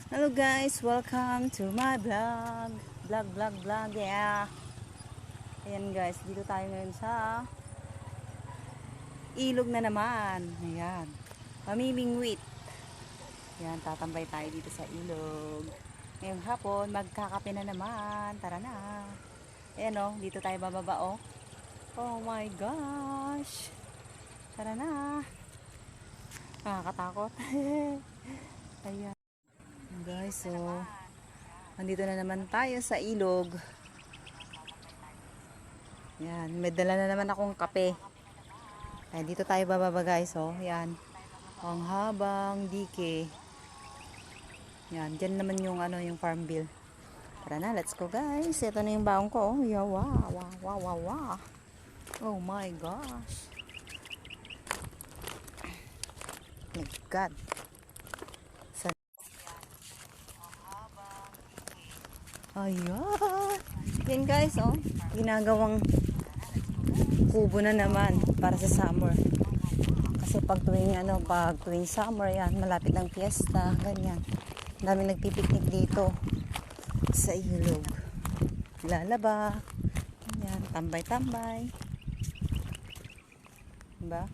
Hello guys, welcome to my vlog. Vlog, yeah. Ayan guys, dito tayo ngayon sa ilog na naman. Ayan. Mamimingwit. Ayan, tatambay tayo dito sa ilog. Ngayong hapon, magkakape na naman. Tara na. Ayan oh, dito tayo bababa oh. Oh my gosh. Tara na. Nakakatakot. Ayan. Guys, so andito na naman tayo sa ilog. Yan, may dala na naman akong kape. Ayan, dito tayo bababa guys, oh. Yan. Ang habang dike. Yan, dyan naman yung ano, yung farm bill. Tara na, let's go guys. Ito na yung baong ko, oh. Yawa, wow. Oh my gosh. My God. Ayan. Yan guys, oh. Ginagawang kubo na naman para sa summer. Kasi pag tuwing summer yan, malapit ng fiesta, ganyan. Dami nagpipiknik dito sa ilog. Lalaba. Yan, tambay-tambay. Diba?